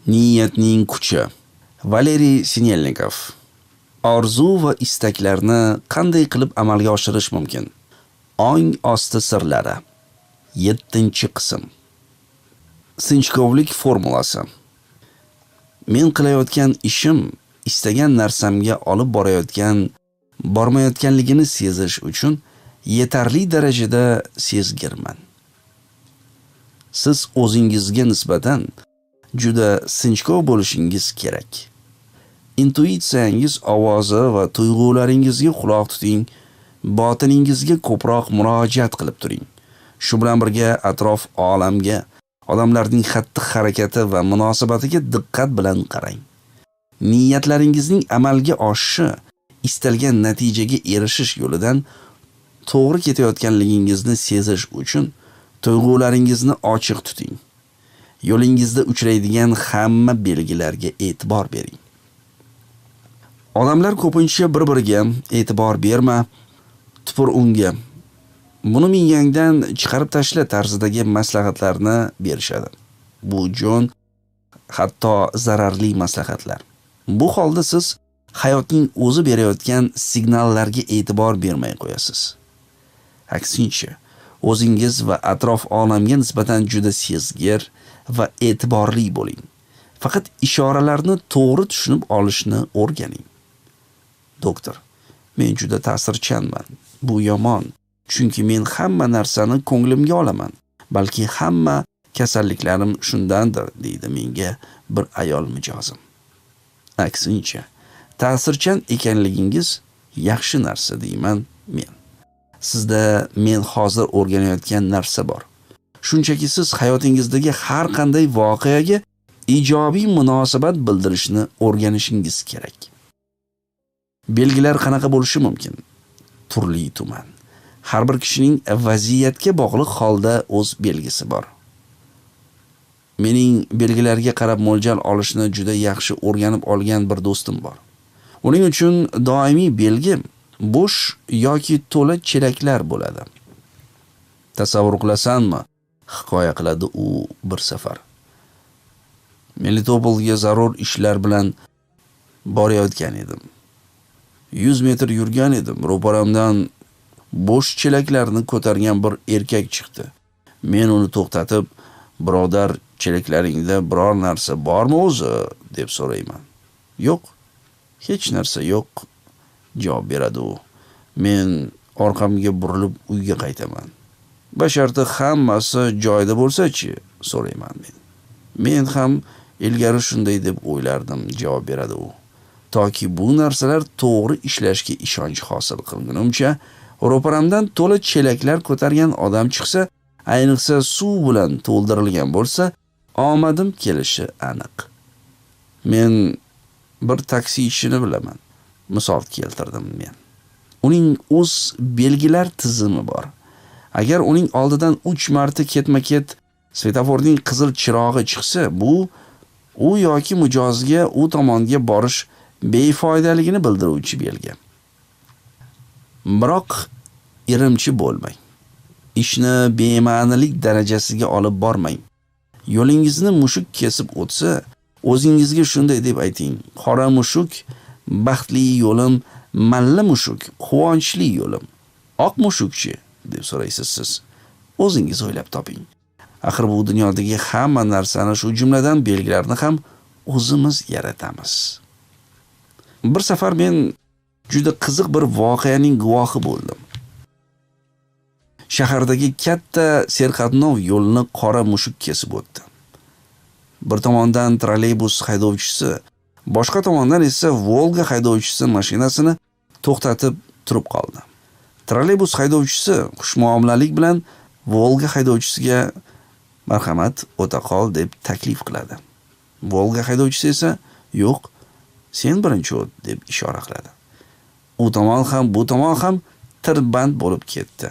Niyatning kuchi. Valeriy Sinelnikov. Orzu va istaklarni qanday qilib amalga oshirish mumkin? Ong osti sirlari. 7-qism. Sinchkovlik formulasi. Men qilayotgan ishim istagan narsamga olib bormayotganligini sezish uchun yetarli darajada sezgirman. Siz o'zingizga nisbatan juda sinchkov bo'lishingiz kerak. Intuitsiyangiz ovozi va tuyg'ularingizga quloq tuting, botiningizga ko'proq murojaat qilib turing. Shu bilan birga atrof olamga, odamlarning xatti-harakati va munosabatiga diqqat bilan qarang. Niyatlaringizning amalga oshishi, istalgan natijaga erishish yo'lidan to'g'ri ketayotganligingizni sezish uchun tuyg'ularingizni ochiq tuting. Yo'lingizda uchraydigan hamma belgilarga e'tibor bering. Odamlar ko'pincha bir-biriga e'tibor berma, tupur unga, buni miyangdan chiqarib tashla tarzidagi maslahatlarni berishadi. Bu jo'n, hatto zararli maslahatlar. Bu holda siz hayotning o'zi berayotgan signallarga e'tibor bermay qo'yasiz. Aksincha, o'zingiz va atrof olamga nisbatan juda sezgir va e'tiborli bo'ling. Faqat ishoralarni to'g'ri tushunib olishni o'rganing. Doktor, men juda ta'sirchanman. Bu yomon, chunki men hamma narsani ko'nglimga olaman. Balki hamma kasalliklarim shundandir, deydi menga bir ayol mijozim. Aksincha, ta'sirchan ekanligingiz yaxshi narsa deyman men. Sizda men hozir o'rganayotgan narsa bor. Shunchaki siz hayotingizdagi har qanday voqeaga ijobiy munosabat bildirishni o'rganishingiz kerak. Belgilar qanaqa bo'lishi mumkin? Turli-tuman. Har bir kishining vaziyatga bog'liq holda o'z belgisi bor. Mening belgilarga qarab mo'ljal olishni juda yaxshi o'rganib olgan bir do'stim bor. Uning uchun doimiy belgi bo'sh yoki to'la chelaklar bo'ladi. Tasavvur qilasanmi? Hikoya qiladi u bir safar. Melitopolga zarur ishlar bilan borayotgan edim. 100 metr yurgan edim. Ro'paramdan bo'sh chelaklarni ko'targan bir erkak chiqdi. Men uni to'xtatib, "Birodar, chelaklaringda biror narsa bormi o'zi?" deb so'rayman. "Yo'q, hech narsa yo'q", javob beradi u. Men orqamga burilib uyga qaytaman. "Basharti hammasi joyida bo'lsa-chi?" so'rayman men. "Men ham ilgari shunday deb o'ylardim", javob beradi u. Toki bu narsalar to'g'ri ishlashga ishonch hosil qilgunimcha, ro'paramdan to'la chelaklar ko'targan odam chiqsa, ayniqsa suv bilan to'ldirilgan bo'lsa, omadim kelishi aniq. Men bir taksi ishini bilaman. Misol keltirdim men. Uning o'z belgilar tizimi bor. Agar uning oldidan 3 marta ketma-ket svetoforning qizil chirog'i chiqsa, bu u yoki mijozga u tomonga borish befoydaligini bildiruvchi belgi. Biroq irimchi bo'lmang. Ishni bema'nilik darajasiga olib bormang. Yo'lingizni mushuk kesib o'tsa, o'zingizga shunday deb ayting: "Qora mushuk, baxtli yo'lim, malla mushuk, quvonchli yo'lim. Oq mushukchi?" deb so'raysiz siz. O'zingiz o'ylab toping. Axir bu dunyodagi hamma narsani, shu jumladan belgilarni ham o'zimiz yaratamiz. Bir safar men juda qiziq bir voqeaning guvohi bo'ldim. Shahardagi katta serqatnov yo'lni qora mushuk kesib o'tdi. Bir tomondan trolleybus haydovchisi, boshqa tomondan esa Volga haydovchisi mashinasini to'xtatib turib qoldi. Trolleybus haydovchisi xushmuomalalik bilan Volga haydovchisiga "Marhamat, o'ta qol" deb taklif qiladi. Volga haydovchisi esa "Yo'q, sen birinchi o't" deb ishora qiladi. U tomon ham, bu tomon ham tirband bo'lib ketdi.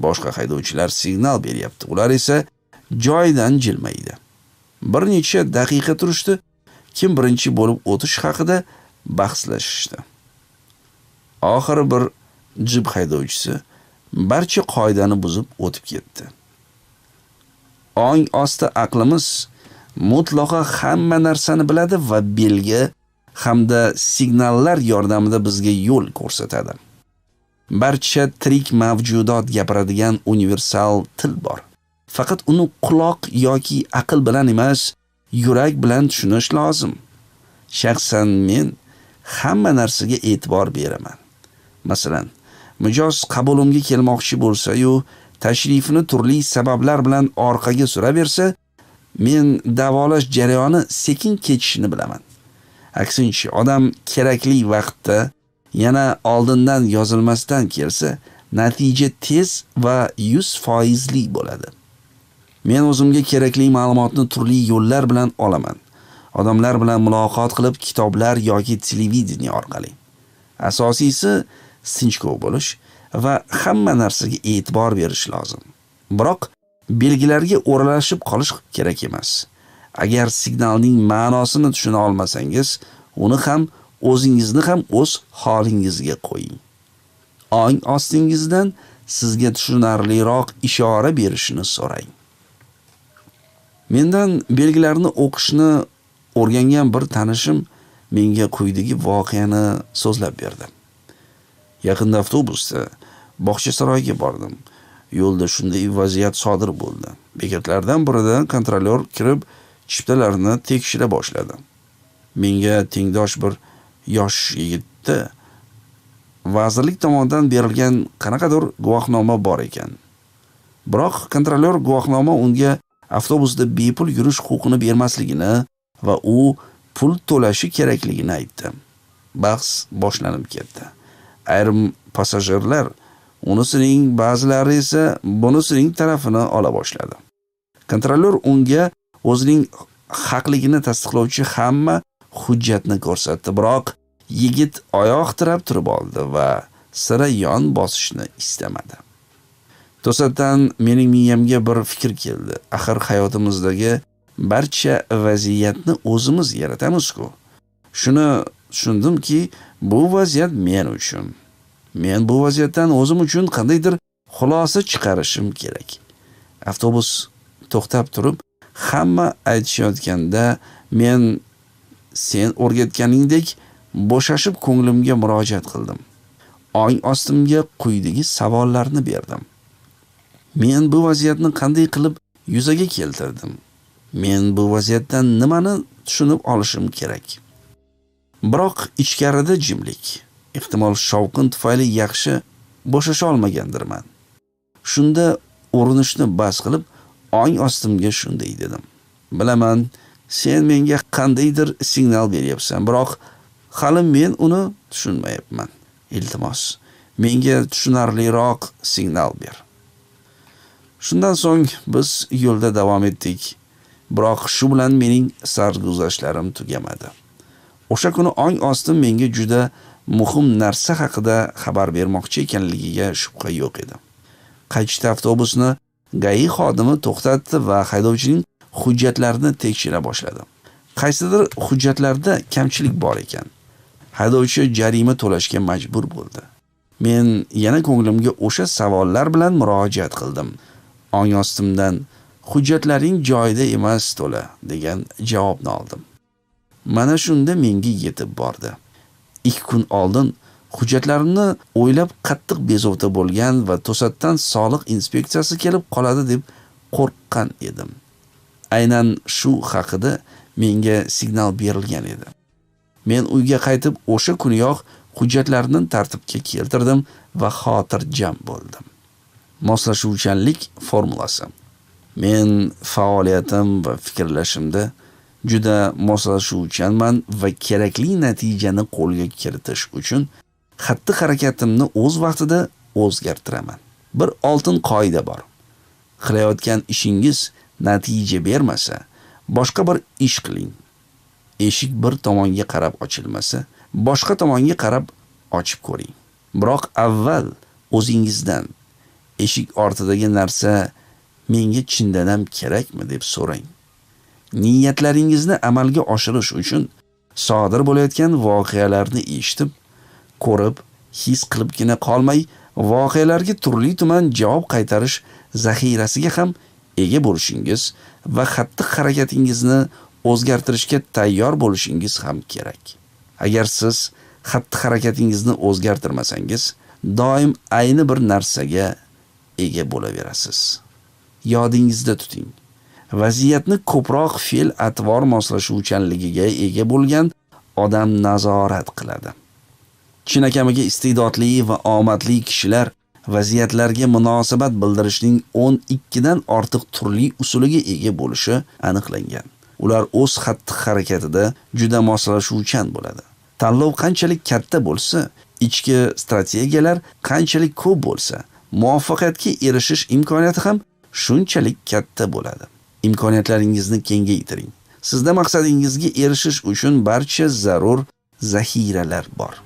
Boshqa haydovchilar signal beryapti. Ular esa joyidan jilmaydi. Bir necha daqiqa turishdi, kim birinchi bo'lib o'tish haqida bahslashishdi. Oxiri bir jip haydovchisi barcha qoidani buzib o'tib ketdi. Ong osti aqlimiz mutlaqo hamma narsani biladi va belgi hamda signallar yordamida bizga yo'l ko'rsatadi. Barcha tirik mavjudot gapiradigan universal til bor. Faqat uni quloq yoki aql bilan emas, yurak bilan tushunish lozim. Shaxsan men hamma narsaga e'tibor beraman. Masalan, mijoz qabulimga kelmoqchi bo'lsa-yu, tashrifini turli sabablar bilan orqaga suraversa, men davolash jarayoni sekin kechishini bilaman. Aksincha, odam kerakli vaqtda yana oldindan yozilmasdan kelsa, natija tez va 100% bo'ladi. Men o'zimga kerakli ma'lumotni turli yo'llar bilan olaman. Odamlar bilan muloqot qilib, kitoblar yoki televideniya orqali. Asosiysi sinchkov bo'lish va hamma narsaga e'tibor berish lozim. Biroq belgilarga o'ralashib qolish kerak emas. Agar signalning ma'nosini tushuna olmasangiz, uni ham o'zingizni ham o'z holingizga qo'ying. Ong ostingizdan sizga tushunarliroq ishora berishini so'rang. Mendan belgilarni o'qishni o'rgangan bir tanishim menga quyidagi voqeani so'zlab berdi. Yaqinda avtobusda Bog'chasaroyga bordim. Yo'lda shunday vaziyat sodir bo'ldi. Bekatlardan birida kontrolyor kirib, chiptalarni tekshira boshladi. Menga tengdosh bir yosh yigitda vazirlik tomonidan berilgan qanaqadir guvohnoma bor ekan. Biroq kontrolyor guvohnoma unga avtobusda bepul yurish huquqini bermasligini va u pul to'lashi kerakligini aytdi. Bahs boshlanib ketdi. Ayrim passajirlar unisining, ba'zilari esa bunisining tarafini ola boshladi. Kontrolyor unga o'zining haqligini tasdiqlovchi hamma hujjatni ko'rsatdi, biroq yigit oyoq tirab turib oldi va sira yon bosishni istamadi. To'satdan mening miyamga bir fikr keldi. Axir hayotimizdagi barcha vaziyatni o'zimiz yaratamiz-ku. Shuni tushundimki, bu vaziyat men uchun. Men bu vaziyatdan o'zim uchun qandaydir xulosa chiqarishim kerak. Avtobus to'xtab turib, hamma aytishayotganda men sen o'rgatganingdek bo'shashib ko'nglimga murojaat qildim. Ong ostimga quyidagi savollarni berdim. Men bu vaziyatni qanday qilib yuzaga keltirdim? Men bu vaziyatdan nimani tushunib olishim kerak? Biroq ichkarida jimlik. Ehtimol shovqin tufayli yaxshi bo'shasha olmagandirman. Shunda urinishni bas qilib, ong ostimga shunday dedim. Bilaman, sen menga qandaydir signal beryapsan, biroq hali men uni tushunmayapman. Iltimos, menga tushunarliroq signal ber. Shundan so'ng biz yo'lda davom etdik. Biroq shu bilan mening sarguzashtlarim tugamadi. O'sha kuni ong ostim menga juda muhim narsa haqida xabar bermoqchi ekanligiga shubha yo'q edi. Qaytishda avtobusni GAI xodimi to'xtatdi va haydovchining hujjatlarini tekshira boshladi. Qaysidir hujjatlarda kamchilik bor ekan. Haydovchi jarima to'lashga majbur bo'ldi. Men yana ko'nglimga o'sha savollar bilan murojaat qildim. Ong ostimdan hujjatlaring joyida emas to'la degan javobni oldim. Mana shunda menga yetib bordi. 2 kun oldin hujjatlarimni o'ylab qattiq bezovta bo'lgan va to'satdan soliq inspeksiyasi kelib qoladi deb qo'rqqan edim. Aynan shu haqida menga signal berilgan edi. Men uyga qaytib o'sha kuniyoq hujjatlarni tartibga keltirdim va xotirjam bo'ldim. Moslashuvchanlik formulasi. Men faoliyatim va fikrlashimda juda moslashuvchanman va kerakli natijani qo'lga kiritish uchun xatti-harakatimni o'z vaqtida o'zgartiraman. Bir oltin qoida bor. Qilayotgan ishingiz natija bermasa, boshqa bir ish qiling. Eshik bir tomonga qarab ochilmasa, boshqa tomonga qarab ochib ko'ring. Biroq avval o'zingizdan eshik ortidagi narsa menga chindan ham kerakmi deb so'rang. Niyatlaringizni amalga oshirish uchun sodir bo'layotgan voqealarni eshitib, ko'rib, his qilibgina qolmay, voqealarga turli tuman javob qaytarish zaxirasiga ham ega bo'lishingiz va xatti-harakatingizni o'zgartirishga tayyor bo'lishingiz ham kerak. Agar siz xatti-harakatingizni o'zgartirmasangiz, doim ayni bir narsaga ega bo'laverasiz. Yodingizda tuting. Vaziyatni ko'proq fe'l-atvor moslashuvchanligiga ega bo'lgan odam nazorat qiladi. Chinakamiga iste'dodli va omadli kishilar vaziyatlarga munosabat bildirishning 12 dan ortiq turli usuliga ega bo'lishi aniqlangan. Ular o'z xatti-harakatida juda moslashuvchan bo'ladi. Tanlov qanchalik katta bo'lsa, ichki strategiyalar qanchalik ko'p bo'lsa, muvaffaqiyatga erishish imkoniyati ham shunchalik katta bo'ladi. Imkoniyatlaringizni kengaytiring. Sizda maqsadingizga erishish uchun barcha zarur zaxiralar bor.